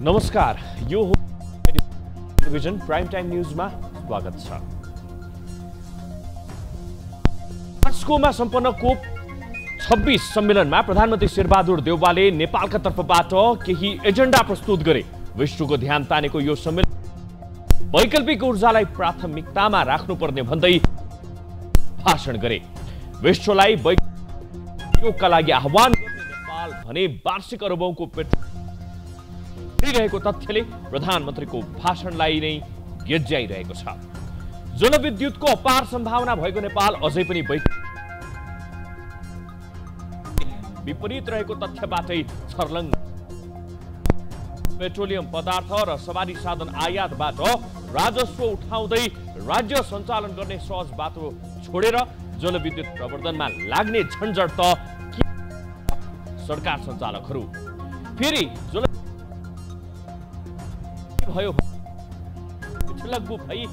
नमस्कार, यो हो टेलिभिजन प्राइम टाइम न्यूजमा स्वागत छ। मास्कोमा सम्पन्न कोप 26 सम्मेलनमा प्रधानमन्त्री शेरबहादुर देउवाले नेपालका तर्फबाट केही एजेन्डा प्रस्तुत गरे। विश्वको ध्यान तानेको यो सम्मेलन वैकल्पिक ऊर्जालाई प्राथमिकतामा राख्नुपर्ने भन्दै भाषण गरे। विश्वलाई वैकल्पिक लागि आह्वान गर्ने नेपाल भने वार्षिक अरबौंको पेट्रोल रहेको तथ्यले प्रधानमन्त्रीको भाषणलाई नै गिज्याइरहेको छ। जलविद्युतको अपार सम्भावना भएको नेपाल अझै पनि विपरीत रहेको तथ्यबाटै छर्लङ्ग। पेट्रोलियम पदार्थ र सवारी साधन आयातबाट राजस्व उठाउँदै राज्य सञ्चालन गर्ने सहज बाटो छोडेर जलविद्युत प्रवर्धनमा लाग्ने झन्झट त सरकार सञ्चालकहरू फेरि भयो लगभग भई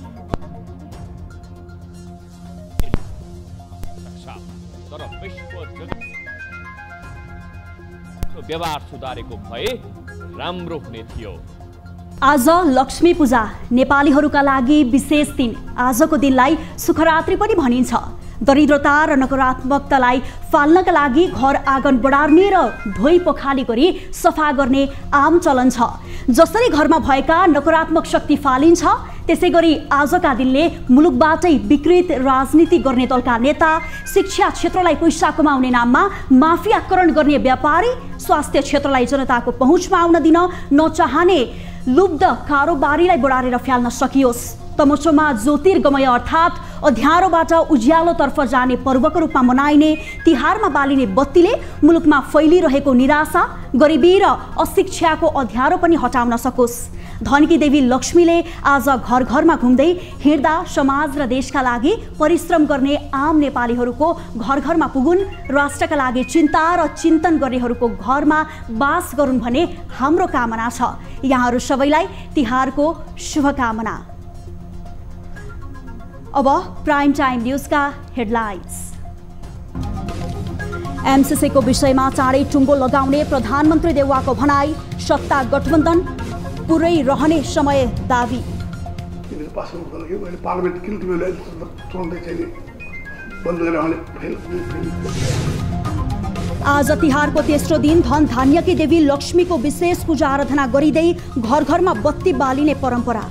तर विश्व व्यवहार सुधारेको भए राम्रो हुने थियो। आज लक्ष्मी पूजा नेपालीहरूका लागि विशेष दिन। आजको दिनलाई सुखरात्रि पनि भनिन्छ। दरिद्रता र नकारात्मकतालाई फाल्नका लागि घर आँगन बढार्ने र धोई पखाली गरी सफा गर्ने आम चलन छ। जसरी घरमा भएका नकारात्मक शक्ति फालिन्छ, त्यसै गरी आजका दिनले मुलुकबाटै विकृत राजनीति गर्ने दलका नेता, शिक्षा क्षेत्रलाई पैसा कमाउने नाममा माफियाकरण गर्ने व्यापारी, स्वास्थ्य क्षेत्रलाई जनताको पहुँचमा आउन दिन नचाहने लुब्ध कारोबारीलाई बढारेर फ्याल्न सकियोस्। तमोसोमा ज्योतिर्गमय अर्थात् अँध्यारोबाट उज्यालोतर्फ जाने पर्वको रूपमा मनाइने तिहारमा बालिने बत्तीले मुलुकमा फैलिरहेको निराशा, गरिबी र अशिक्षाको अँध्यारो पनि हटाउन सकोस्। धनकी देवी लक्ष्मीले आज घर घरमा घुम्दै हिँड्दा समाज र देशका लागि परिश्रम गर्ने आम नेपालीहरूको घर घरमा पुगुन्, राष्ट्रका लागि चिन्ता र चिन्तन गर्नेहरूको घरमा बास गरून् भन्ने हाम्रो कामना छ। यहाँहरू सबैलाई तिहारको शुभकामना। अब प्राइम टाइम न्यूजका हेडलाइन्स। एमसीसी को विषयमा चाँडै टुङ्गो लगाउने प्रधानमन्त्री देउवाको भनाई। सत्ता गठबन्धन पुरै रहने समय दाबी। आज तिहारको तेस्रो दिन धन धान्यकी देवी लक्ष्मीको विशेष पूजा आराधना गरिँदै घर घरमा बत्ती बालिने परम्परा।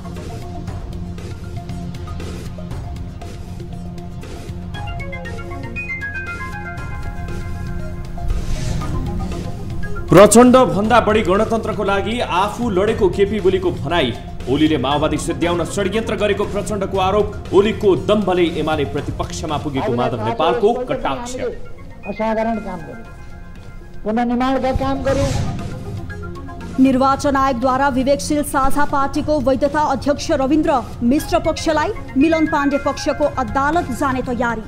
प्रचण्ड भन्दा बढी गणतन्त्रको लागि आफू लडेको केपी ओलीको भनाई। ओलीले माओवादी सिद्ध्याउन षड्यन्त्र गरेको प्रचण्डको आरोप। ओलीको दम्भले एमाले प्रतिपक्षमा पुगेको माधव नेपालको कटाक्ष। असाधारण काम गर्यो, पुनर्निर्माणका काम गर्यो। निर्वाचन आयोगद्वारा विवेकशील साझा पार्टीको वैधता अध्यक्ष रविन्द्र मिश्र पक्षलाई मिलन पाण्डे पक्षको अदालत जाने तयारी।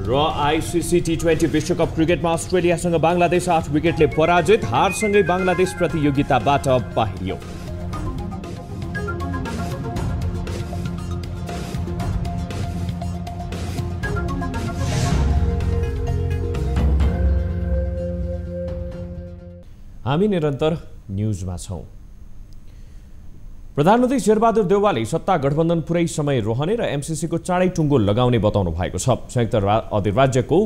र आईसीसी टी20 विश्वकप क्रिकेटमा अस्ट्रेलियासँग बांग्लादेश 8 विकेटले पराजित। हारसँगै बांग्लादेश प्रतियोगिताबाट बाहिरियो। हामी निरन्तर न्यूजमा छौं। प्रधानमन्त्री शेरबहादुर देउवाले सत्ता गठबन्धन पुरै समय रहने र एमसीसी को चाँडै टुङ्गो लगाउने बताउनु भएको छ। संयुक्त अधिराज्यको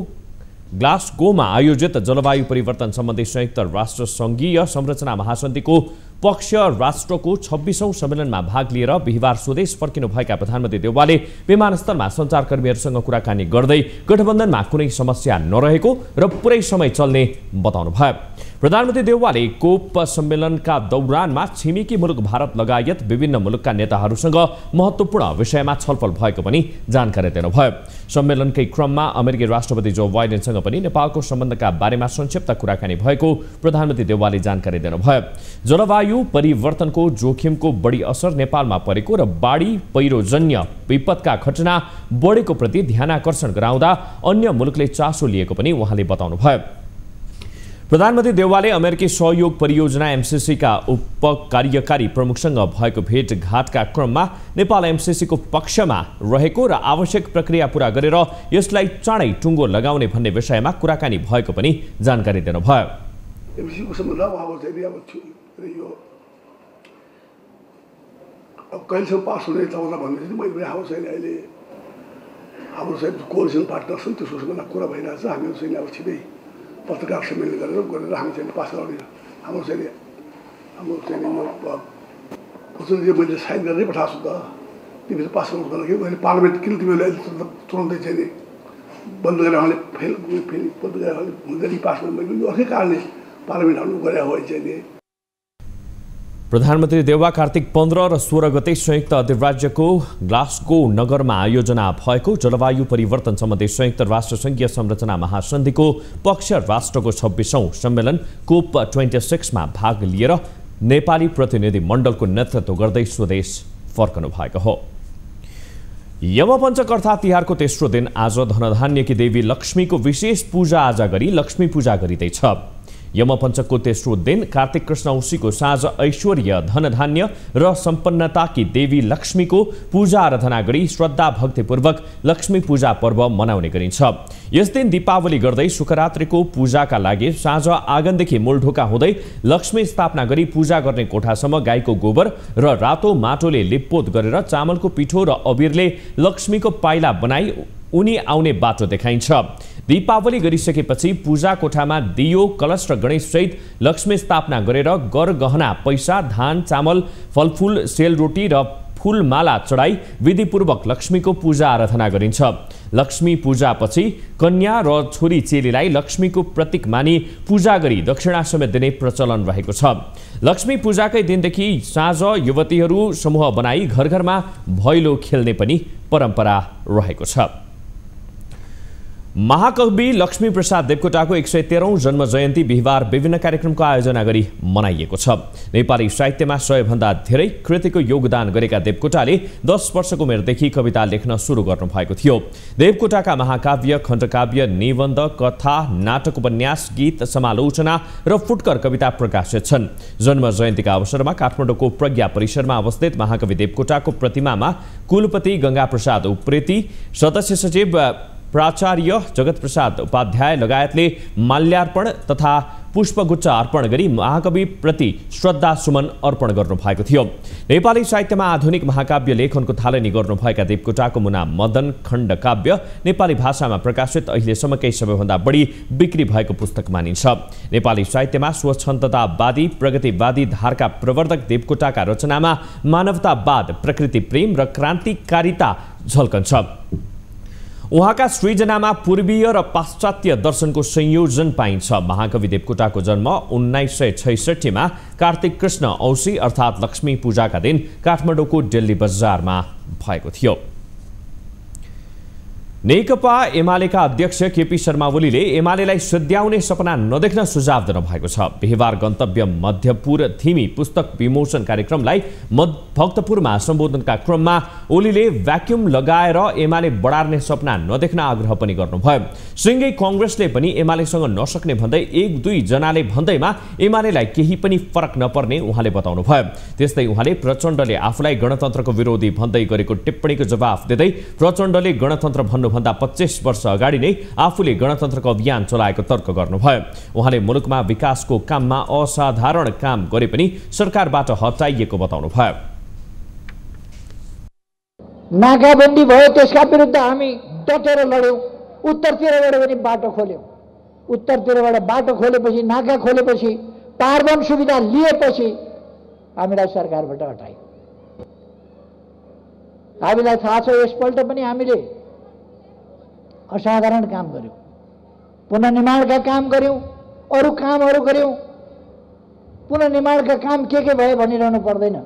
ग्लासगोमा आयोजित जलवायु परिवर्तन सम्बन्धी संयुक्त राष्ट्र संघीय संरचना महासन्धिको पक्ष राष्ट्रको 26औं सम्मेलनमा भाग लिएर बिहिबार स्वदेश फर्किनुभएका प्रधानमन्त्री देउवाले विमानस्थलमा सञ्चारकर्मीहरूसँग कुराकानी गर्दै गठबन्धनमा कुनै समस्या नरहेको र पुरै समय चल्ने बताउनुभयो। प्रधानमन्त्री देउवाले कोप सम्मेलनका दौरानमा छिमेकी मुलुक भारत लगायत विभिन्न मुलुकका नेताहरूसँग महत्त्वपूर्ण विषयमा छलफल भएको पनि जानकारी दिनुभयो। सम्मेलनकै क्रममा अमेरिकी राष्ट्रपति जो बाइडेनसँग पनि नेपालको सम्बन्धका बारेमा संक्षिप्त कुराकानी भएको प्रधानमन्त्री देउवाले जानकारी दिनुभयो। जलवायु परिवर्तनको जोखिमको बढी असर नेपालमा परेको र बाढी पहिरोजन्य विपदका घटना बढेको प्रति ध्यानाकर्षण गराउँदा अन्य मुलुकले चासो लिएको पनि उहाँले बताउनुभयो। प्रधानमन्त्री देउवाले अमेरिकी सहयोग परियोजना एमसीसी का उपकार्यकारी प्रमुखसँग भएको भेटघाटका क्रममा नेपाल एमसीसी को पक्षमा रहेको र आवश्यक प्रक्रिया पूरा गरेर यसलाई चाँडै टुङ्गो लगाउने भन्ने विषयमा कुराकानी भएको पनि जानकारी दिनुभयो। एमसीसी को संबंधमा अब चाहिँ यो अब कहिलेसम्म पास हुने तौरले भन्दै चाहिँ मैले पनि हाम्रो चाहिँ अहिले हाम्रो चाहिँ कोअलिसन पार्टनर छन् त्यसको सम्बन्धमा कुरा भइरहेको छ। हामीहरू चाहिँ अब छिटै पत्रकार सम्मेलन गरेर हामी चाहिँ पास गराउने हाम्रो चाहिँ यो प्रतिनिधि मैले साइन गरेरै पठाएको छु त तिमीले पास गर्नु पर्दाखेरि अहिले पार्लिमेन्ट किन तिमीले अहिले तुरन्तै चाहिँ बन्द गरेर उहाँले फेल बन्द गरेर हुँदैन पास गर्नु मैले अर्कै कारणले पार्लिमेन्ट हाल्नु गरे हो चाहिँ। प्रधानमन्त्री देउवा कार्तिक 15 र 16 गते संयुक्त अधिराज्यको ग्लासगो नगरमा आयोजना भएको जलवायु परिवर्तन सम्बन्धी संयुक्त राष्ट्र संघीय संरचना महासन्धिको पक्ष राष्ट्रको 26औं सम्मेलन COP26 मा भाग लिएर नेपाली प्रतिनिधि मण्डलको नेतृत्व गर्दै स्वदेश फर्कनु भएको हो। यमपञ्चक अर्थात् तिहारको तेस्रो दिन आज धनधान्यकी देवी लक्ष्मीको विशेष पूजा आजा गरी लक्ष्मी पूजा गरिँदैछ। यमपञ्चकको तेस्रो दिन कार्तिक कृष्ण औँसीको साँझ ऐश्वर्य धनधान्य र सम्पन्नताकी देवी लक्ष्मीको पूजा आराधना गरी श्रद्धा भक्तिपूर्वक लक्ष्मी पूजा पर्व मनाउने गरिन्छ। यस दिन दीपावली गर्दै शुक्ररात्रिको पूजाका लागि साँझ आँगनदेखि मूलढोका हुँदै लक्ष्मी स्थापना गरी पूजा गर्ने कोठासम्म गाईको गोबर र रातो माटोले लिपपोत गरेर चामलको पिठो र अबिरले लक्ष्मीको पाइला बनाई उनी आउने बाटो देखाइन्छ। दीपावली गरिसकेपछि पूजा कोठामा दियो कलश र गणेश सहित लक्ष्मी स्थापना गरेर गरगहना पैसा धान चामल फलफूल सेलरोटी र फूलमाला चढाई विधिपूर्वक लक्ष्मीको पूजा आराधना गरिन्छ। लक्ष्मी पूजापछि कन्या र छोरी चेलीलाई लक्ष्मीको प्रतीक मानी पूजा गरी दक्षिणा समेत दिने प्रचलन रहेको छ। लक्ष्मी पूजाकै दिनदेखि साँझ युवतीहरू समूह बनाई घर घरमा भैलो खेल्ने पनि परम्परा रहेको छ। महाकवि लक्ष्मी प्रसाद देवकोटाको 113औं जन्म जयन्ती बिहिबार विभिन्न कार्यक्रमको आयोजना गरी मनाइएको छ। नेपाली साहित्यमा 100 भन्दा धेरै कृतिको योगदान गरेका देवकोटाले 10 वर्षको उमेरदेखि कविता लेख्न सुरु गर्नु भएको थियो। देवकोटाका महाकाव्य, खण्डकाव्य, निबन्ध, कथा, नाटक, उपन्यास, गीत, समालोचना र फुटकर कविता प्रकाशित छन्। जन्म जयन्तीका अवसरमा काठमाडौँको प्रज्ञा परिसरमा अवस्थित महाकवि देवकोटाको प्रतिमामा कुलपति गंगा प्रसाद उप्रेती, सदस्य सचिव प्राचार्य जगत प्रसाद उपाध्याय लगायतले माल्यार्पण तथा पुष्पगुच्छ अर्पण गरी महाकवि प्रति श्रद्धा सुमन अर्पण गर्नु भएको थियो। नेपाली साहित्यमा आधुनिक महाकाव्य लेखनको थालनी गर्नुभएका देवकोटाको मुना मदन खण्डकाव्य नेपाली भाषामा प्रकाशित अहिलेसम्मकै सबैभन्दा बढी बिक्री भएको पुस्तक मानिन्छ। नेपाली साहित्यमा स्वच्छन्दतावादी प्रगतिवादी धारका प्रवर्तक देवकोटाका रचनामा मानवतावाद, प्रकृति प्रेम र क्रान्तिकारिता झल्कन्छ। उहाँका सृजनामा पूर्वीय र पाश्चात्य दर्शनको संयोजन पाइन्छ। महाकवि देवकोटाको जन्म 1966 मा कार्तिक कृष्ण औँसी अर्थात् लक्ष्मी पूजाका दिन काठमाडौँको दिल्ली बजारमा भएको थियो। नेकपा एमालेका अध्यक्ष केपी शर्मा ओलीले एमालेलाई सिद्ध्याउने सपना नदेख्न सुझाव दिनुभएको छ। बिहिबार गन्तव्य मध्यपुर थिमी पुस्तक विमोचन कार्यक्रमलाई भक्तपुरमा सम्बोधनका क्रममा ओलीले भ्याक्युम लगाएर एमाले बढार्ने सपना नदेख्न आग्रह पनि गर्नुभयो। सँगै कांग्रेसले पनि एमालेसँग नसक्ने भन्दै 1-2 जनाले भन्दैमा एमालेलाई केही पनि फरक नपर्ने उहाँले बताउनुभयो। त्यस्तै उहाँले प्रचण्डले आफूलाई गणतन्त्रको विरोधी भन्दै गरेको टिप्पणीको जवाफ दिँदै प्रचण्डले गणतन्त्र भन्दा 25 वर्ष अगाडि नै आफूले गणतन्त्रको अभियान चलाएको तर्क गर्नुभयो। उहाँले मुलुकमा विकासको काममा असाधारण काम गरे पनि सरकारबाट हटाइएको बताउनुभयो। नाकाबन्दी भयो, त्यसका विरुद्ध हामी डटेर लड्यौं। उत्तरतिरबाट पनि बाटो खोल्यौं। उत्तरतिरबाट बाटो खोलेपछि, नाका खोलेपछि, पारवन सुविधा लिएपछि हामीलाई सरकारबाट हटायो। हामीलाई थाहा छ यसपल्ट पनि हामीले असाधारण काम गर्यौं, पुनर्निर्माणका काम गर्यौं, अरू कामहरू गर्यौं। पुनर्निर्माणका काम के भए भनिरहनु पर्दैन।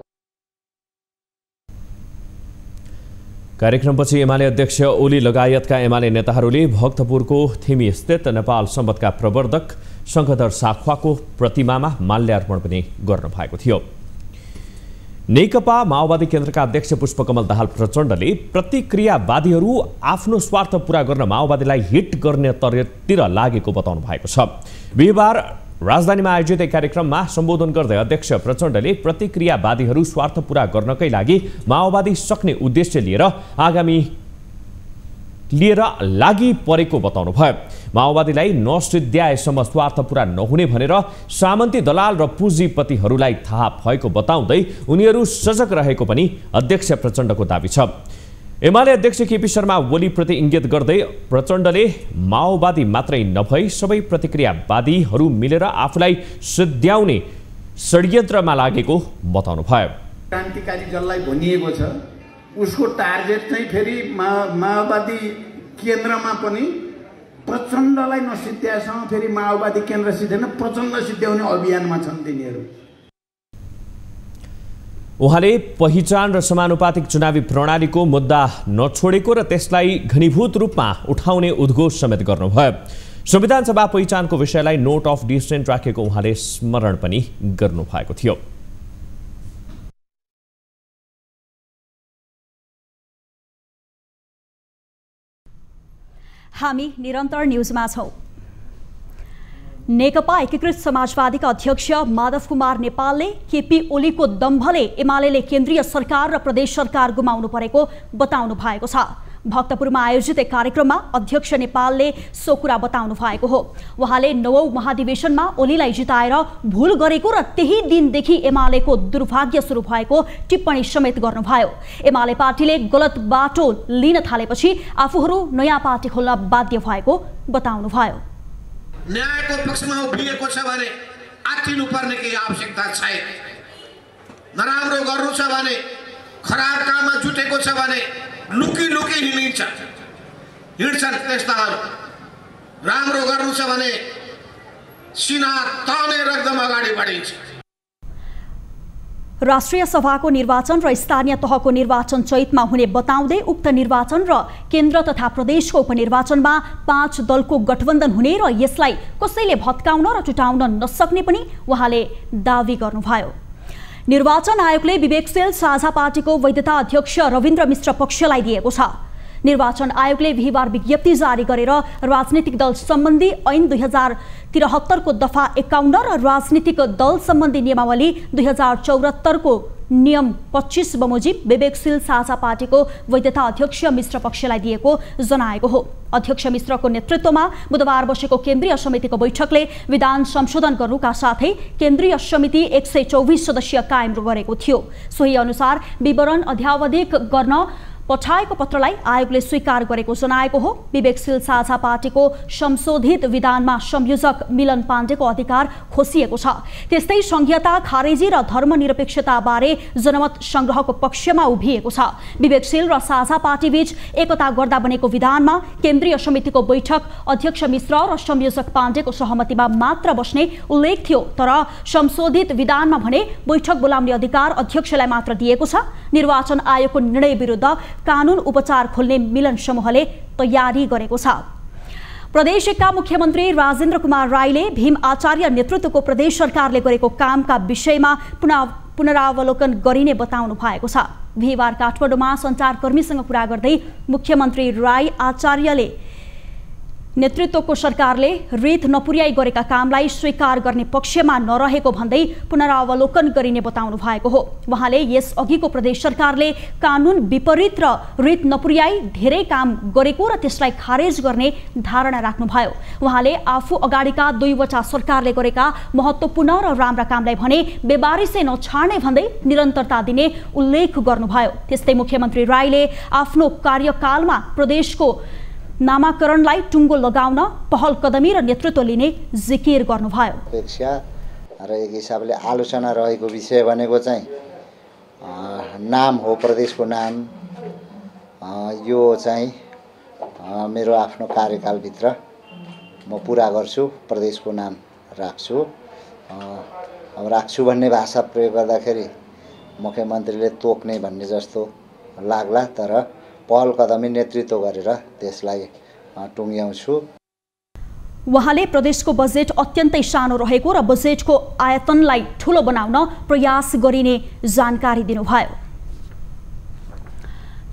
कार्यक्रमपछि एमाले अध्यक्ष ओली लगायतका एमाले नेताहरूले भक्तपुरको थिमी स्थित नेपाल सम्बन्धका प्रवर्तक शङ्खधर साख्वाको प्रतिमामा माल्यार्पण पनि गर्नु भएको थियो। नेकपा माओवादी केन्द्रका अध्यक्ष पुष्पकमल दाहाल प्रचण्डले प्रतिक्रियावादीहरू आफ्नो स्वार्थ पूरा गर्न माओवादीलाई हिट गर्ने तर्तिर लागेको बताउनु भएको छ। बिहिबार राजधानीमा आयोजित एक कार्यक्रममा सम्बोधन गर्दै अध्यक्ष प्रचण्डले प्रतिक्रियावादीहरू स्वार्थ पूरा गर्नकै लागि माओवादी सक्ने उद्देश्य लिएर लागि परेको बताउनुभयो। माओवादीलाई नसिद्ध्याएसम्म स्वार्थ पूरा नहुने भनेर सामन्ती दलाल र पुँजीपतिहरूलाई थाहा भएको बताउँदै उनीहरू सजग रहेको पनि अध्यक्ष प्रचण्डको दाबी छ। एमाले अध्यक्ष केपी शर्मा ओलीप्रति इङ्गित गर्दै प्रचण्डले माओवादी मात्रै नभई सबै प्रतिक्रियावादीहरू मिलेर आफूलाई सिद्ध्याउने षड्यन्त्रमा लागेको बताउनुभयो। क्रान्तिकारी जसलाई भनिएको छ उसको टार्गेट चाहिँ फेरि माओवादी केन्द्रमा पनि प्रचण्डलाई नसिद्ध्याएसम्म फेरि माओवादी केन्द्र सिद्धेन प्रचण्ड सिद्ध्याउने अभियानमा छन् तिनीहरू। उहाँले पहिचान र समानुपातिक चुनावी प्रणालीको मुद्दा नछोडेको र त्यसलाई घनीभूत रूपमा उठाउने उद्घोष समेत गर्नुभयो। संविधान सभा पहिचानको विषयलाई नोट अफ डिसेन्ट राखेको उहाँले स्मरण पनि गर्नुभएको थियो। हामी निरन्तर न्यूजमा छौं। नेकपा एकीकृत समाजवादीका अध्यक्ष माधव कुमार नेपालले केपी ओलीको दम्भले एमालेले केन्द्रीय सरकार र प्रदेश सरकार गुमाउनु परेको बताउनु भएको छ। भक्तपुरमा आयोजित एक कार्यक्रममा अध्यक्ष नेपालले सो कुरा बताउनु भएको हो। उहाँले 9औं महाधिवेशनमा ओलीलाई जिताएर भूल गरेको र त्यही दिनदेखि एमालेको दुर्भाग्य सुरु भएको टिप्पणी समेत गर्नुभयो। एमाले पार्टीले गलत बाटो लिन थालेपछि आफूहरू नयाँ पार्टी खोल्न बाध्य भएको बताउनुभयो। न्यायको पक्षमा उभिएको छ भने आत्तिनु पर्ने केही आवश्यकता छैन। नराम्रो गर्नु छ भने खराब काममा जुटेको छ भने लुकी हिँड्छन् त्यस्ताहरू। राम्रो गर्नु छ भने सिना तानेर एकदम अगाडि बढिन्छ। राष्ट्रिय सभाको निर्वाचन र स्थानीय तहको निर्वाचन चैतमा हुने बताउँदै उक्त निर्वाचन र केन्द्र तथा प्रदेशको उपनिर्वाचनमा 5 दलको गठबन्धन हुने र यसलाई कसैले भत्काउन र टुटाउन नसक्ने पनि उहाँले दावी गर्नुभयो। निर्वाचन आयोगले विवेकशील साझा पार्टीको वैधता अध्यक्ष रविन्द्र मिश्र पक्षलाई दिएको छ। निर्वाचन आयोगले बिहिबार विज्ञप्ति जारी गरेर राजनीतिक दल सम्बन्धी ऐन 2073 को दफा 51 र राजनीतिक दल सम्बन्धी नियमावली 2074 को नियम 25 बमोजिम विवेकशील साझा पार्टीको वैधता अध्यक्ष मिश्र पक्षलाई दिएको जनाएको हो। अध्यक्ष मिश्रको नेतृत्वमा बुधबार बसेको केन्द्रीय समितिको बैठकले विधान संशोधन गर्नुका साथै केन्द्रीय समिति 124 सदस्यीय कायम गरेको थियो। सोही अनुसार विवरण अध्यावधिक गर्न पठाएको पत्रलाई आयोगले स्वीकार गरेको जनाएको हो। विवेकशील साझा पार्टीको संशोधित विधानमा संयोजक मिलन पाण्डेको अधिकार खोसिएको छ। त्यस्तै संघीयता खारेजी र धर्मनिरपेक्षता बारे जनमत संग्रहको पक्षमा उभिएको छ। विवेकशील र साझा पार्टी बीच एकता गर्दा बनेको विधानमा केन्द्रीय समितिको बैठक अध्यक्ष मिश्र र संयोजक पाण्डेको सहमतिमा मात्र बस्ने उल्लेख थियो। तर संशोधित विधानमा भने बैठक बोलाउने अधिकार अध्यक्षलाई मात्र दिएको छ। निर्वाचन आयोगको निर्णय विरुद्ध कानून उपचार खोल्ने मिलन समूहले तयारी गरेको छ। प्रदेश एकका मुख्यमन्त्री राजेन्द्र कुमार राईले भीम आचार्य नेतृत्वको प्रदेश सरकारले गरेको कामका विषयमा पुनरावलोकन गरिने बताउनु भएको छ। बिहिबार काठमाडौँमा सञ्चारकर्मीसँग कुरा गर्दै मुख्यमन्त्री राई आचार्यले नेतृत्वको सरकारले रित नपुर्याई गरेका कामलाई स्वीकार गर्ने पक्षमा नरहेको भन्दै पुनरावलोकन गरिने बताउनु भएको हो। उहाँले यस अघिको प्रदेश सरकारले कानून विपरीत र रित नपुर्याई धेरै काम गरेको र त्यसलाई खारेज गर्ने धारणा राख्नुभयो। उहाँले आफू अगाडिका 2वटा सरकारले गरेका महत्त्वपूर्ण र राम्रा कामलाई भने बेबारिसे नछाड्ने भन्दै निरन्तरता दिने उल्लेख गर्नुभयो। त्यस्तै मुख्यमन्त्री राईले आफ्नो कार्यकालमा प्रदेशको नामाकरणलाई टुङ्गो लगाउन पहल कदमी र नेतृत्व लिने जिकिर गर्नुभयो। अपेक्षा र एक हिसाबले आलोचना रहेको विषय भनेको चाहिँ नाम हो, प्रदेशको नाम। यो चाहिँ मेरो आफ्नो कार्यकालभित्र म पुरा गर्छु, प्रदेशको नाम राख्छु। अब राख्छु भन्ने भाषा प्रयोग गर्दाखेरि मुख्यमन्त्रीले तोक्ने भन्ने जस्तो लाग्ला, तर पहल कदमी नेतृत्व गरेर त्यसलाई टुङ्ग्याउँछु। उहाँले प्रदेशको बजेट अत्यन्तै सानो रहेको र बजेटको आयतनलाई ठूलो बनाउन प्रयास गरिने जानकारी दिनुभयो।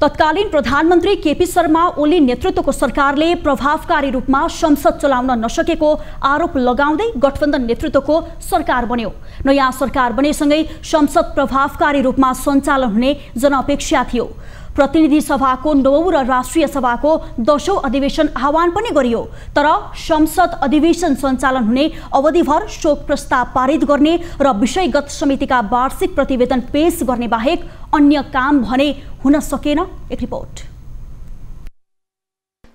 तत्कालीन प्रधानमन्त्री केपी शर्मा ओली नेतृत्वको सरकारले प्रभावकारी रूपमा संसद चलाउन नसकेको आरोप लगाउँदै गठबन्धन नेतृत्वको सरकार बन्यो। नयाँ सरकार बनेसँगै संसद प्रभावकारी रूपमा सञ्चालन हुने जनअपेक्षा थियो। प्रतिनिधि सभाको 9औं र राष्ट्रिय सभाको 10औं अधिवेशन आह्वान पनि गरियो, तर संसद अधिवेशन सञ्चालन हुने अवधिभर शोक प्रस्ताव पारित गर्ने र विषयगत समितिका वार्षिक प्रतिवेदन पेश गर्ने बाहेक अन्य काम भने हुन सकेन। एक रिपोर्ट।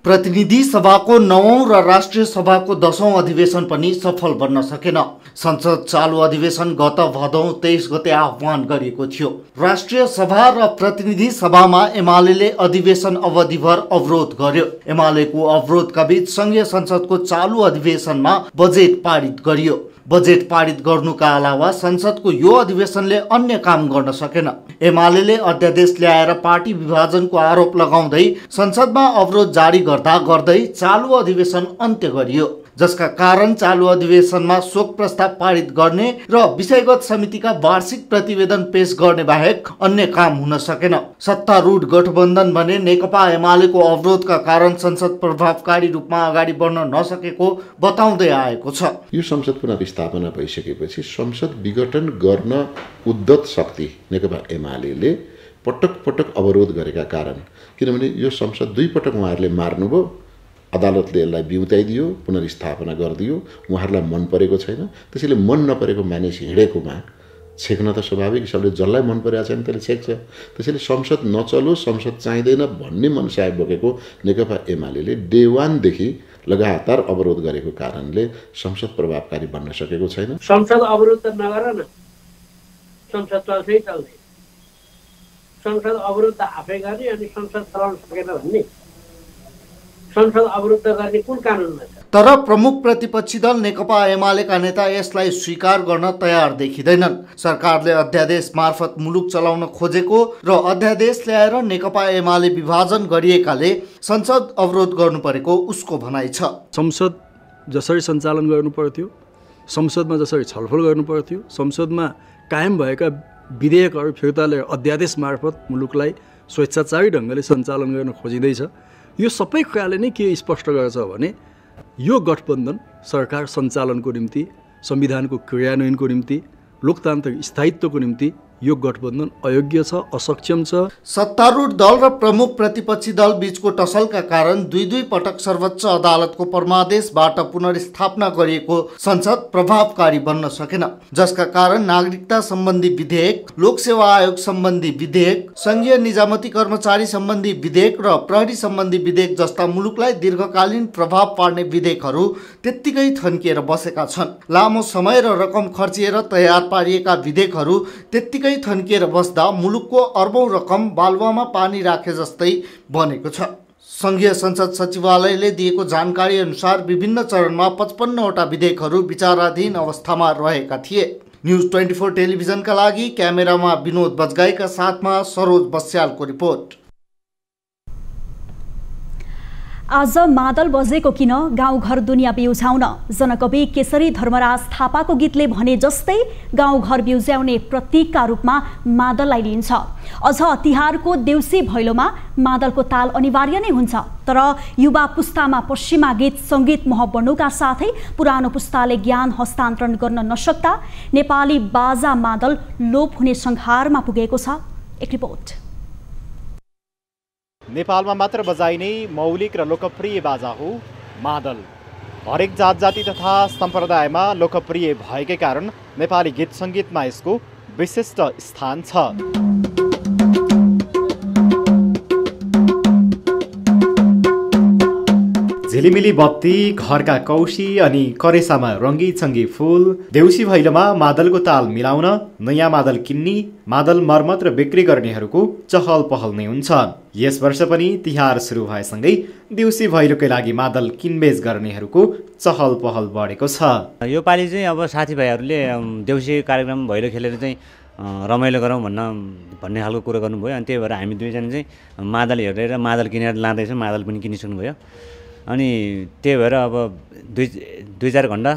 प्रतिनिधि सभाको 9औं र राष्ट्रिय सभाको 10औं अधिवेशन पनि सफल बन्न सकेन। संसद चालु अधिवेशन गत भदौ 23 गते आह्वान गरिएको थियो। राष्ट्रिय सभा र प्रतिनिधि सभामा एमाले अधिवेशन अवधिभर अवरोध गर्यो। एमालेको अवरोधका बीच संघीय संसदको चालु अधिवेशनमा बजेट पारित गरियो। बजेट पारित गर्नुका अलावा संसदको यो अधिवेशनले अन्य काम गर्न सकेन। एमाले अध्यादेश ल्याएर पार्टी विभाजनको आरोप लगाउँदै संसदमा अवरोध जारी गर्दै चालु अधिवेशन अन्त्य गरियो, जसका कारण चालु अधिवेशनमा शोक प्रस्ताव पारित गर्ने र विषयगत समितिका वार्षिक प्रतिवेदन पेश गर्ने बाहेक अन्य काम हुन सकेन। सत्तारूढ गठबन्धन भने नेकपा एमालेको अवरोधका कारण संसद प्रभावकारी रूपमा अगाडि बढ्न नसकेको बताउँदै आएको छ। यो संसद पुनर्स्थापना भइसकेपछि संसद विघटन गर्न उद्धत शक्ति नेकपा एमाले पटक पटक अवरोध गरेका कारण, किनभने यो संसद 2 पटक उहाँहरूले मार्नुभयो, अदालतले यसलाई बिउताइदियो, पुनर्स्थापना गरिदियो, उहाँहरूलाई मन परेको छैन। त्यसैले मन नपरेको मानिस हिँडेकोमा छेक्न त स्वाभाविक हिसाबले जसलाई मन परेको छैन त्यसले छेक्छ। त्यसैले संसद नचलोस्, संसद चाहिँदैन भन्ने मनसाय बोकेको नेकपा एमाले डे 1 देखि लगातार अवरोध गरेको कारणले संसद प्रभावकारी बन्न सकेको छैन। संसद अवरोध त नगर न, संसद चल्छै चल्छ। संसद अवरोध त आफै गर्ने अनि संसद चलाउन सकेन भन्ने, संसद अवरुद्ध गर्ने कुन कानुनमा छ? तर प्रमुख प्रतिपक्षी दल नेकपा एमालेका नेता यसलाई स्वीकार गर्न तयार देखिँदैनन्। सरकारले अध्यादेश मार्फत मुलुक चलाउन खोजेको र अध्यादेश ल्याएर नेकपा एमाले विभाजन गरिएकाले संसद अवरोध गर्नु परेको उसको भनाइ छ। संसद जसरी सञ्चालन गर्नु पर्थ्यो, संसदमा जसरी छलफल गर्नु पर्थ्यो, संसदमा कायम भएका विधेयकहरू फिर्ताले अध्यादेश मार्फत मुलुकलाई स्वेच्छाचारी ढङ्गले सञ्चालन गर्न खोजिँदैछ। यो सबै कुराले नै के स्पष्ट गर्छ भने यो गठबन्धन सरकार सञ्चालनको निम्ति, संविधानको क्रियान्वयनको निम्ति, लोकतान्त्रिक स्थायित्वको निम्ति यो गठबन्धन अयोग्य छ, असक्षम छ। सत्तारूढ दल र प्रमुख प्रतिपक्षी दल बीचको टसलका कारण 2 पटक सर्वोच्च अदालतको परमादेशबाट पुनर्स्थापना गरिएको संसद प्रभावकारी बन्न सकेन, जसका कारण नागरिकता सम्बन्धी विधेयक, लोकसेवा आयोग सम्बन्धी विधेयक, संघीय निजामती कर्मचारी सम्बन्धी विधेयक र प्रहरी सम्बन्धी विधेयक जस्ता मुलुकलाई दीर्घकालीन प्रभाव पार्ने विधेयकहरू त्यत्तिकै थन्किएर बसेका छन्। लामो समय र रकम खर्चिएर तयार पारिएका विधेयकहरू त्यत्तिकै थन्किएर बस्दा मुलुकको अर्बौं रकम बालुवामा पानी राखे जस्तै बनेको छ। संघीय संसद सचिवालयले दिएको जानकारी अनुसार विभिन्न चरणमा 55 वटा विधेयकहरू विचाराधीन अवस्थामा रहेका थिए। न्यूज 24 टेलिभिजनका लागि क्यामेरामा विनोद बजगाईका साथमा सरोज बस्यालको रिपोर्ट। आज मादल बजेको किन गाउँघर दुनियाँ बिउझाउन, जनकवि केशरी धर्मराज थापाको गीतले भने जस्तै गाउँघर बिउझ्याउने प्रतीकका रूपमा मादललाई लिइन्छ। अझ तिहारको देउसी भैलोमा मादलको ताल अनिवार्य नै हुन्छ, तर युवा पुस्तामा पश्चिमा गीत सङ्गीत मोह बढ्नुका साथै पुरानो पुस्ताले ज्ञान हस्तान्तरण गर्न नसक्दा नेपाली बाजा मादल लोप हुने संहारमा पुगेको छ। एक रिपोर्ट। नेपालमा मात्र बजाइने मौलिक र लोकप्रिय बाजा हो मादल। हरेक जात जाति तथा सम्प्रदायमा लोकप्रिय भएकै कारण नेपाली गीत सङ्गीतमा यसको विशिष्ट स्थान छ। झिलिमिली बत्ती, घरका कौशी अनि करेसामा रङ्गी चङ्गी फुल, देउसी भैलोमा मादलको ताल मिलाउन नयाँ मादल किन्ने, मादल मर्मत र बिक्री गर्नेहरूको चहल पहल नै हुन्छ। यस वर्ष पनि तिहार सुरु भएसँगै देउसी भैलोकै लागि मादल किनबेच गर्नेहरूको चहल पहल बढेको छ। यो पालि चाहिँ अब साथीभाइहरूले देउसी कार्यक्रम भैलो खेलेर चाहिँ रमाइलो गरौँ भन्ने खालको कुरो गर्नुभयो। अनि त्यही भएर हामी दुईजना चाहिँ मादल हेरेर मादल किनेर लाँदैछौँ, मादल पनि किनिसक्नुभयो। अनि त्यही भएर अब दुई चार घन्टा,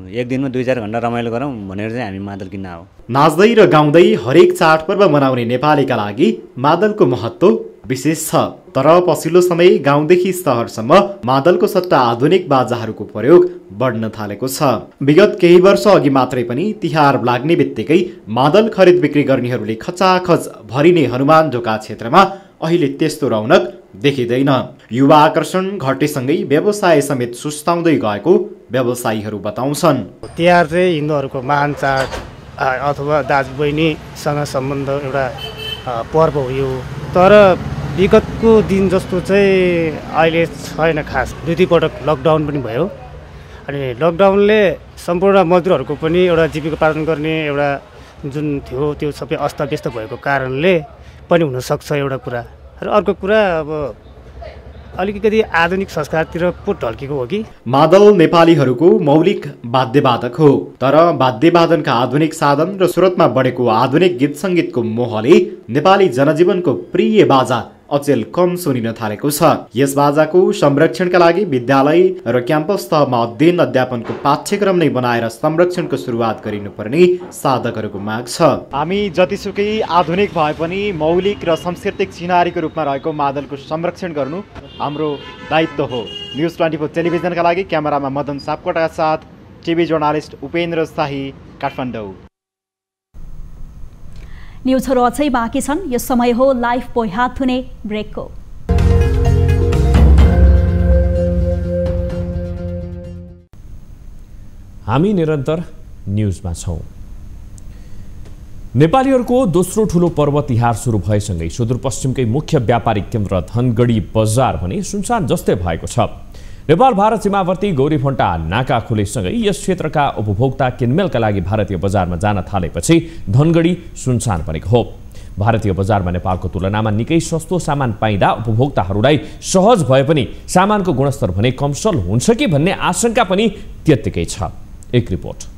एक दिनमा 2-4 घन्टा रमाइलो गरौँ भनेर चाहिँ हामी मादल किन्न आऊ। नाच्दै र गाउँदै हरेक चाडपर्व मनाउने नेपालीका लागि मादलको महत्त्व विशेष छ। तर पछिल्लो समय गाउँदेखि सहरसम्म मादलको सट्टा आधुनिक बाजाहरूको प्रयोग बढ्न थालेको छ। विगत केही वर्ष अघि मात्रै पनि तिहार लाग्ने बित्तिकै मादल खरिद बिक्री गर्नेहरूले खचाखच भरिने हनुमान ढोका क्षेत्रमा अहिले त्यस्तो रौनक देखिँदैन। युवा आकर्षण घटेसँगै व्यवसाय समेत सुस्ताउँदै गएको व्यवसायीहरू बताउँछन्। तिहार चाहिँ हिन्दूहरूको महान चाड अथवा दाजुबहिनीसँग सम्बन्ध एउटा पर्व हो यो। तर विगतको दिन जस्तो चाहिँ अहिले छैन खास। दुई पटक लकडाउन पनि भयो अनि लकडाउनले सम्पूर्ण मजदुरहरूको पनि एउटा जीविकोपार्जन गर्ने एउटा जुन थियो त्यो सबै अस्तव्यस्त भएको कारणले पनि हुनसक्छ एउटा कुरा। र अर्को कुरा अब अलिकति आधुनिक संस्कारतिर पो ढल्केको हो कि। मादल नेपालीहरूको मौलिक वाद्यवादक हो। तर वाद्यवादनका आधुनिक साधन र सुरतमा बढेको आधुनिक गीत सङ्गीतको मोहले नेपाली जनजीवनको प्रिय बाजा अचेल कम सुनिन थालेको छ। यस बाजाको संरक्षणका लागि विद्यालय र क्याम्पस तहमा अध्ययन अध्यापनको पाठ्यक्रम नै बनाएर संरक्षणको सुरुवात गरिनुपर्ने साधकहरूको माग छ। हामी जतिसुकै आधुनिक भए पनि मौलिक र सांस्कृतिक चिनारीको रूपमा रहेको मादलको संरक्षण गर्नु हाम्रो दायित्व हो। न्युज 24 टेलिभिजनका लागि क्यामेरामा मदन सापकोटाका साथ टिभी जर्नालिस्ट उपेन्द्र शाही, काठमाडौँ। न्युजहरू अझै बाँकी छन्। यो समय हो लाइभ पोइ हात धुने ब्रेकको। हामी निरन्तर न्युजमा छौँ। नेपालीहरूको दोस्रो ठुलो पर्व तिहार सुरु भएसँगै सुदूरपश्चिमकै मुख्य व्यापारिक केन्द्र धनगढी बजार भने सुनसान जस्तै भएको छ। नेपाल भारत सीमावर्ती गौरीफन्टा नाका खुलेसँगै यस क्षेत्रका उपभोक्ता किनमेलका लागि भारतीय बजारमा जान थालेपछि धनगढी सुनसान बनेको हो। भारतीय बजारमा नेपालको तुलनामा निकै सस्तो सामान पाइँदा उपभोक्ताहरूलाई सहज भए पनि सामानको गुणस्तर भने कमसल हुन्छ कि भन्ने आशंका पनि त्यत्तिकै छ। एक रिपोर्ट।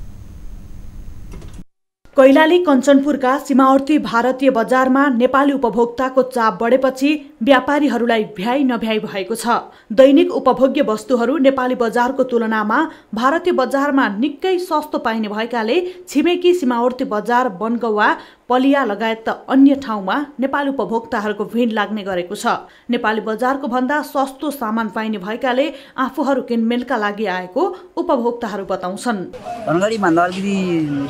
कैलाली कञ्चनपुरका सीमावर्ती भारतीय बजारमा नेपाली उपभोक्ताको चाप बढेपछि व्यापारीहरूलाई भ्याइ नभ्याइ भएको छ। दैनिक उपभोग्य वस्तुहरू नेपाली बजारको तुलनामा भारतीय बजारमा निकै सस्तो पाइने भएकाले छिमेकी सीमावर्ती बजार बनगौवा पलिया लगायत अन्य ठाउँमा नेपाली उपभोक्ताहरूको भिड लाग्ने गरेको छ। नेपाली बजारको भन्दा सस्तो सामान पाइने भएकाले आफूहरू किनमेलका लागि आएको उपभोक्ताहरू बताउँछन्। धनगढी भन्दा अलिकति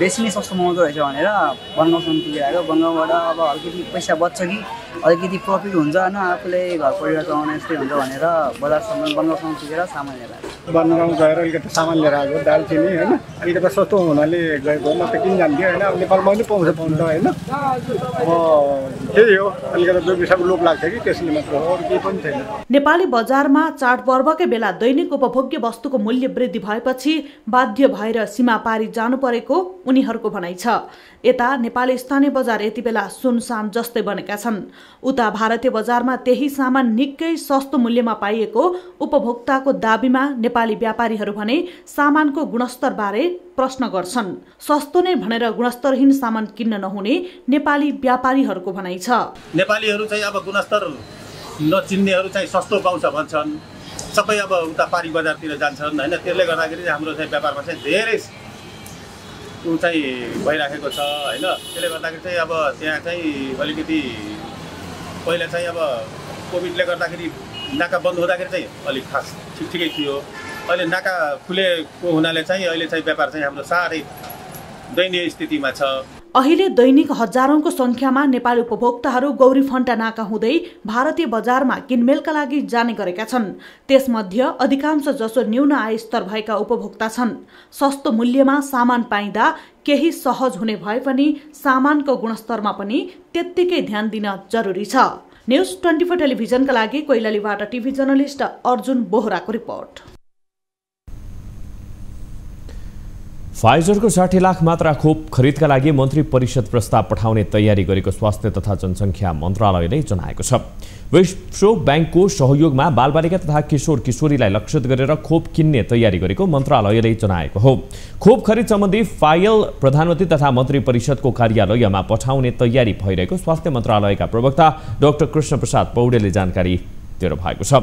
बेसी नै सस्तो महँगो रहेछ भनेर बनगाउँसम्म पुगेर आएको। बनगाउँबाट अब अलिकति पैसा बच्छ कि अलिकति प्रफिट हुन्छ होइन आफूले घर परिवार चलाउन यस्तै हुन्छ भनेर बजारसम्म बनगाउँसम्म पुगेर सामान लिएर आएको। बनगाउँ गएर अलिकति सामान लिएर आएको दालचिनी होइन अलिकति सस्तो हुनाले गएको। म त किन जान्थेँ होइन अब नेपालमा पनि पाउँछ पाउँछ होइन त्यही हो अलिकति दुई पैसाको लोभ लाग्छ कि त्यसले मात्र हो अरू केही पनि छैन। नेपाली बजारमा चाडपर्वकै बेला दैनिक उपभोग्य वस्तुको मूल्य वृद्धि भएपछि बाध्य भएर सीमा पारी जानु परेको उनीहरूको भनाइ छ। यता नेपाली स्थानीय बजार यति बेला सुनसान जस्तै बनेका छन्। उता भारतीय बजारमा त्यही सामान निकै सस्तो मूल्यमा पाइएको उपभोक्ताको दाबीमा नेपाली व्यापारीहरू भने सामानको गुणस्तरबारे प्रश्न गर्छन्। सस्तो नै भनेर गुणस्तरहीन सामान किन्न नहुने नेपाली व्यापारीहरूको भनाइ छ। नेपालीहरू चाहिँ अब गुणस्तर नचिन्नेहरू चाहिँ सस्तो पाउँछ भन्छन्। सबै अब उता पारी बजारतिर जान्छन् होइन। त्यसले गर्दाखेरि हाम्रो चाहिँ व्यापारमा चाहिँ धेरै ऊ चाहिँ भइराखेको छ होइन। त्यसले गर्दाखेरि चाहिँ अब त्यहाँ चाहिँ अलिकति पहिला चाहिँ अब कोभिडले गर्दाखेरि नाका बन्द हुँदाखेरि चाहिँ अलिक खास ठिकै थियो। अहिले नाका खुलेको हुनाले चाहिँ अहिले चाहिँ व्यापार चाहिँ हाम्रो साह्रै दयनीय स्थितिमा छ। अहिले दैनिक हजारौंको संख्यामा नेपाली उपभोक्ताहरू गौरीफन्टा नाका हुँदै भारतीय बजारमा किनमेलका लागि जाने गरेका छन्। त्यसमध्ये अधिकांश जसो न्यून आय स्तर भएका उपभोक्ता छन्। सस्तो मूल्यमा सामान पाइँदा केही सहज हुने भए पनि सामानको गुणस्तरमा पनि त्यत्तिकै ध्यान दिन जरुरी छ। न्युज 24 टेलिभिजनका लागि कैलालीबाट टिभी जर्नलिस्ट अर्जुन बोहराको रिपोर्ट। फाइजरको 60 लाख मात्रा खोप खरिदका लागि मन्त्री परिषद प्रस्ताव पठाउने तयारी गरेको स्वास्थ्य तथा जनसङ्ख्या मन्त्रालयले जनाएको छ। विश्व ब्याङ्कको सहयोगमा बालबालिका तथा किशोर किशोरीलाई लक्षित गरेर खोप किन्ने तयारी गरेको मन्त्रालयले जनाएको हो। खोप खरिद सम्बन्धी फाइल प्रधानमन्त्री तथा मन्त्री परिषदको कार्यालयमा पठाउने तयारी भइरहेको स्वास्थ्य मन्त्रालयका प्रवक्ता डाक्टर कृष्णप्रसाद पौडेलले जानकारी दिनु भएको छ।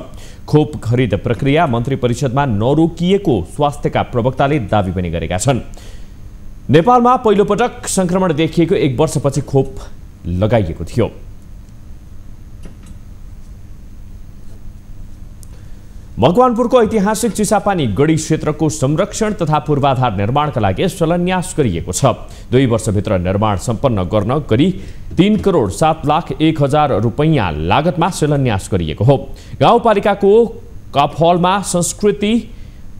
खोप खरिद प्रक्रिया मन्त्री परिषदमा नरोकिएको स्वास्थ्यका प्रवक्ताले दावी पनि गरेका छन्। नेपालमा पहिलो पटक संक्रमण देखिएको 1 वर्षपछि खोप लगाइएको थियो। मकवानपुरको ऐतिहासिक चिसापानी गढी क्षेत्रको संरक्षण तथा पूर्वाधार निर्माणका लागि शिलान्यास गरिएको छ। 2 वर्षभित्र निर्माण सम्पन्न गर्न गरी 3,07,01,000 रुपैयाँ लागतमा शिलान्यास गरिएको हो। गाउँपालिकाको कफहलमा संस्कृति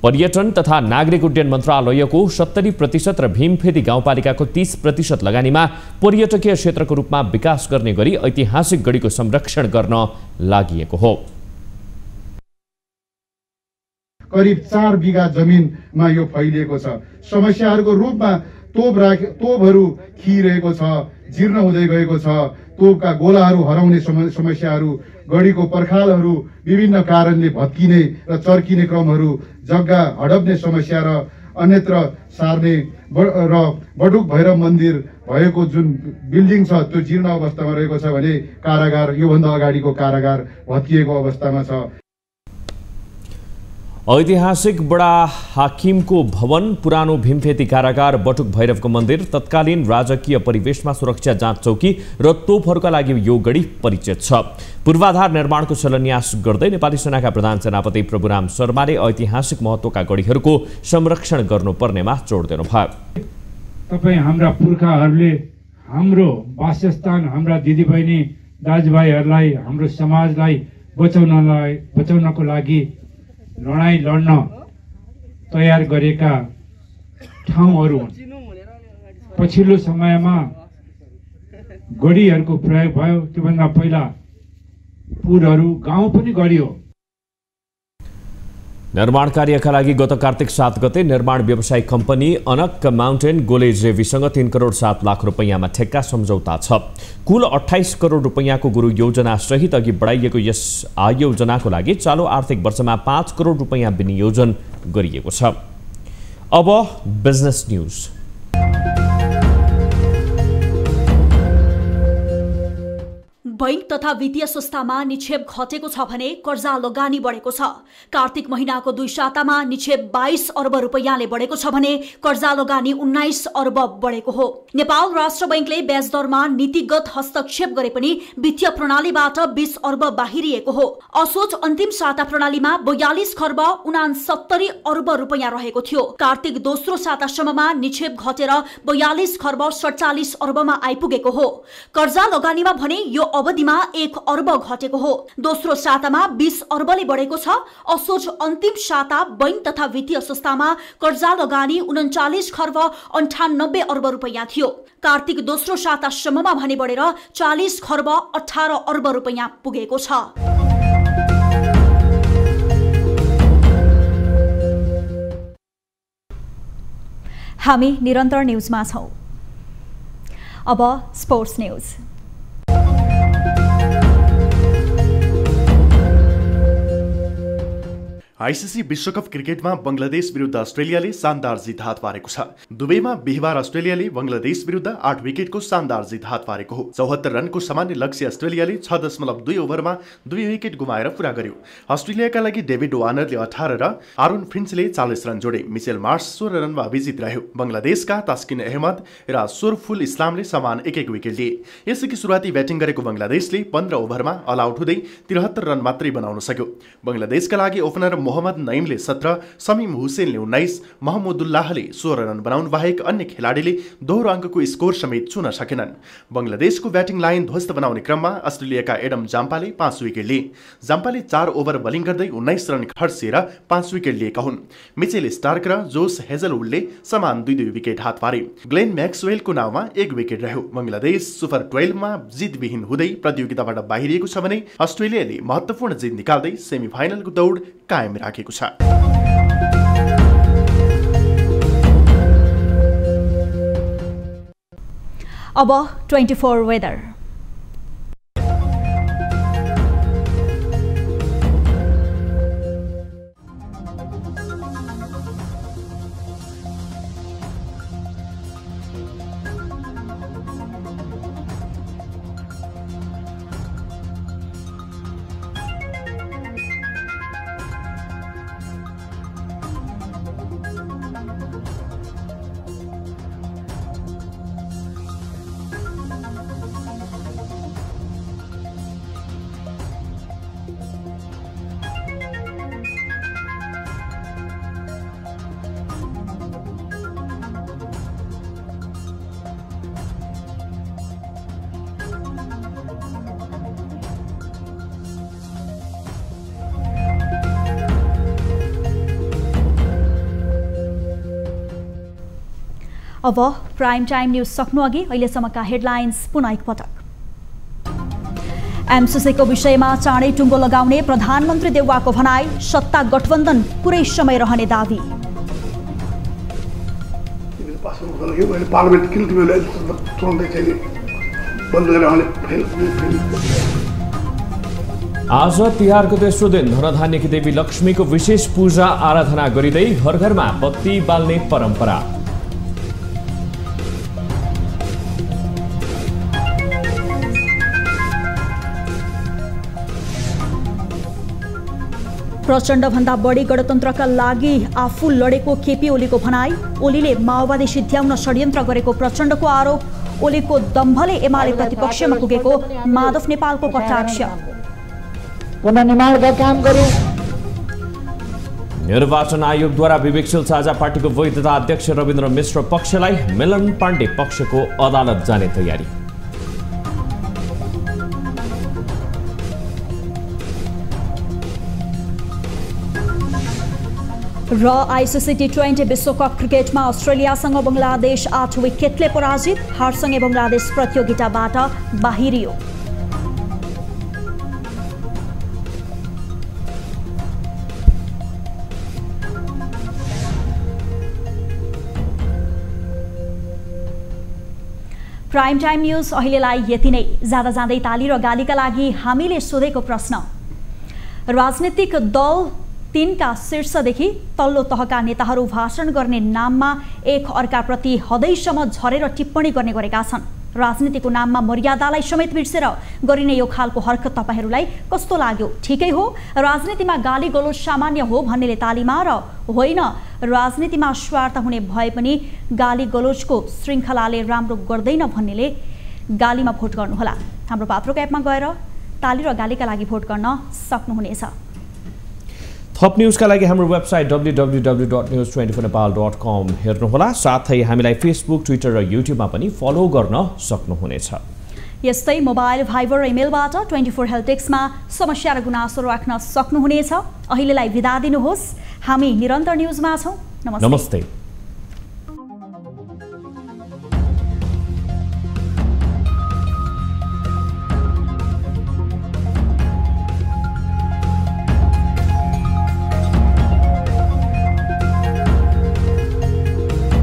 पर्यटन तथा नागरिक उड्डयन मन्त्रालयको 70% र भीमफेदी गाउँपालिकाको 30% लगानीमा पर्यटकीय क्षेत्रको रूपमा विकास गर्ने गरी ऐतिहासिक गढीको संरक्षण गर्न लागि हो। करिब 4 बिघा जमिनमा यो फैलिएको छ। समस्याहरूको रूपमा तोपहरू खिरहेको छ, जीर्ण हुँदै गएको छ, तोपका गोलाहरू हराउने समस्याहरू, गढीको पर्खालहरू विभिन्न कारणले भत्किने र चर्किने क्रमहरू, जग्गा हडप्ने समस्या र अन्यत्र सार्ने र बटुक भैरव मन्दिर भएको जुन बिल्डिङ छ त्यो जीर्ण अवस्थामा रहेको छ भने कारागार योभन्दा अगाडिको कारागार भत्किएको अवस्थामा छ। ऐतिहासिक बडा हाकिमको भवन, पुरानो भीमफेदी कारागार, बटुक भैरवको मन्दिर, तत्कालीन राजकीय परिवेशमा सुरक्षा जाँच चौकी र तोपहरूका लागि यो गढी परिचित छ। पूर्वाधार निर्माणको शिलान्यास गर्दै नेपाली सेनाका प्रधान सेनापति प्रभुराम शर्माले ऐतिहासिक महत्त्वका गढीहरूको संरक्षण गर्नुपर्नेमा जोड दिनुभयो। तपाईँ हाम्रा पुर्खाहरूले हाम्रो वासस्थान, हाम्रा दिदीबहिनी दाजुभाइहरूलाई, हाम्रो समाजलाई बचाउनको लागि लडाईँ लड्न तयार गरेका ठाउँहरू हुन्। पछिल्लो समयमा गढीहरूको प्रयोग भयो। त्योभन्दा पहिला पुलहरू, गाउँ पनि गरियो। निर्माण कार्यका लागि गत कार्तिक 7 गते निर्माण व्यवसाय कम्पनी अनक माउन्टेन गोलेजेवीसँग 3,07,00,000 रुपैयाँमा ठेक्का सम्झौता छ। कुल 28 करोड रुपैयाँको गुरु योजना सहित अघि बढाइएको यस आयोजनाको लागि चालु आर्थिक वर्षमा 5 करोड रुपैयाँ विनियोजन गरिएको छ। अब बिजनेस न्यूज। बैंक तथा वित्तीय संस्थामा निक्षेप घटेको छ भने कर्जा लगानी बढेको छ। कार्तिक महिनाको 2 सातामा निक्षेप 22 अर्ब रुपैयाँले बढेको छ भने कर्जा लगानी 19 अर्ब बढेको हो। नेपाल राष्ट्र बैंकले ब्याज दरमा नीतिगत हस्तक्षेप गरे पनि वित्तीय प्रणालीबाट 20 अर्ब बाहिरिएको हो। असोज अन्तिम साता प्रणालीमा 42 खर्ब 69 अर्ब रुपैयाँ रहेको थियो। कार्तिक दोस्रो सातासम्ममा निक्षेप घटेर 42 खर्ब 47 अर्बमा आइपुगेको हो। कर्जा लगानीमा भने यो अवधिमा 1 अर्ब घटेको हो। दोस्रो सातामा 20 अर्बले बढेको छ। असोज अन्तिम साता बैंक तथा वित्तीय संस्थामा कर्जा लगानी 39 खर्ब 98 अर्ब रुपैयाँ थियो। कार्तिक दोस्रो सातासम्ममा भने बढेर 40 खर्ब 18 अर्ब रुपैयाँ पुगेको छ। हामी निरन्तर न्यूजमा छौं। अब स्पोर्ट्स न्यूज। आईसीसी विश्वकप क्रिकेटमा बंगलादेश विरुद्ध अस्ट्रेलियाले शानदार जित हात पारेको छ। दुबईमा बिहिबार अस्ट्रेलियाले बंगलादेश विरुद्ध 8 विकेटको शानदार जित हात पारेको हो। 74 रनको सामान्य लक्ष्य अस्ट्रेलियाले 6.2 ओभरमा 2 विकेट गुमाएर पूरा गर्यो। अस्ट्रेलियाका लागि डेभिड वार्नरले 18 र आरोन फिन्चले 40 रन जोडे। मिचेल मार्स 16 रनमा विजित रह्यो। बंगलादेशका तास्किन अहमद र सोरफुल इस्लामले समान 1-1 विकेट लिए। यसअघि सुरुवाती ब्याटिङ गरेको बंगलादेशले 15 ओभरमा अल आउट हुँदै 73 रन मात्रै बनाउन सक्यो। बंगलादेशका लागि ओपनर मोहम्मद नईमले 17, समीम हुसेनले 19, महमुदुल्लाहले 16 रन बनाउनु बाहेक अन्य खेलाडीले दोहोरो अङ्कको स्कोर समेत छुन सकेनन्। बंगलादेशको ब्याटिङ लाइन ध्वस्त बनाउने क्रममा अस्ट्रेलियाका एडम जाम्पाले 5 विकेट लिए। जाम्पाले 4 ओभर बलिङ गर्दै 19 रन खर्चेर 5 विकेट लिएका हुन्। मिचेल स्टार्क र जोस हेजलवुडले समान 2-2 विकेट हात पारे। ग्लेन म्याक्सवेलको नाउँमा 1 विकेट रह्यो। बंगलादेश सुपर 12 मा जितविहीन हुँदै प्रतियोगिताबाट बाहिरिएको छ भने अस्ट्रेलियाले महत्त्वपूर्ण जित निकाल्दै सेमिफाइनलको दौड कायम राखेको छ। अब 24 वेदर। अब प्राइम टाइम न्युज सक्नु अघि अहिलेसम्मका हेडलाइन्स पुनः एकपटक। एमसीसीको विषयमा चाँडै टुङ्गो लगाउने प्रधानमन्त्री देउवाको भनाई, सत्ता गठबन्धन पुरै समय रहने दावी। आज तिहारको तेस्रो दिन धनधान्यकी देवी लक्ष्मीको विशेष पूजा आराधना गरिँदै घर घरमा बत्ती बाल्ने परम्परा। प्रचण्डभन्दा बढी गणतन्त्रका लागि आफू लडेको केपी ओलीको भनाई, ओलीले माओवादी सिद्ध्याउन षड्यन्त्र गरेको प्रचण्डको आरोप, ओलीको दम्भले एमाले प्रतिपक्षमा पुगेको माधव नेपालको कटाक्ष। पुनर्निर्माणका काम गर्यौं। निर्वाचन आयोगद्वारा विवेकशील साझा पार्टीको वैधता अध्यक्ष रविन्द्र मिश्र पक्षलाई, मिलन पाण्डे पक्षको अदालत जाने तयारी। र आइसिसी टी20 विश्वकप क्रिकेटमा अस्ट्रेलियासँग बङ्गलादेश 8 विकेटले पराजित, हारसँगै बङ्गलादेश प्रतियोगिताबाट बाहिरियो। प्राइम टाइम न्युज अहिलेलाई यति नै। जाँदा जाँदै ताली र गालीका लागि हामीले सोधेको प्रश्न, राजनीतिक दल 3 का शीर्षदेखि तल्लो तहका नेताहरू भाषण गर्ने नाममा एक अर्काप्रति हदैसम्म झरेर टिप्पणी गर्ने गरेका छन्। राजनीतिको नाममा मर्यादालाई समेत बिर्सेर गरिने यो खालको हरकत तपाईहरूलाई कस्तो लाग्यो? ठिकै हो, राजनीतिमा गाली गलोच सामान्य हो भन्नेले तालीमा, र होइन राजनीतिमा स्वार्थ हुने भए पनि गाली गलोचको श्रृङ्खलाले राम्रो गर्दैन भन्नेले गालीमा भोट गर्नुहोला। हाम्रो पात्रोको एपमा गएर ताली र गालीका लागि भोट गर्न सक्नुहुनेछ। थप न्युजका लागि हाम्रो वेबसाइट www.news24nepal.com हेर्नुहोला। साथै हामीलाई फेसबुक, ट्विटर र युट्युबमा पनि फलो गर्न सक्नुहुनेछ। यस्तै मोबाइल, भाइबर र इमेलबाट 24 हेल्टेक्समा समस्या र गुनासो राख्न सक्नुहुनेछ। अहिलेलाई बिदा दिनुहोस्। हामी निरन्तर न्युजमा छौँ। नमस्ते।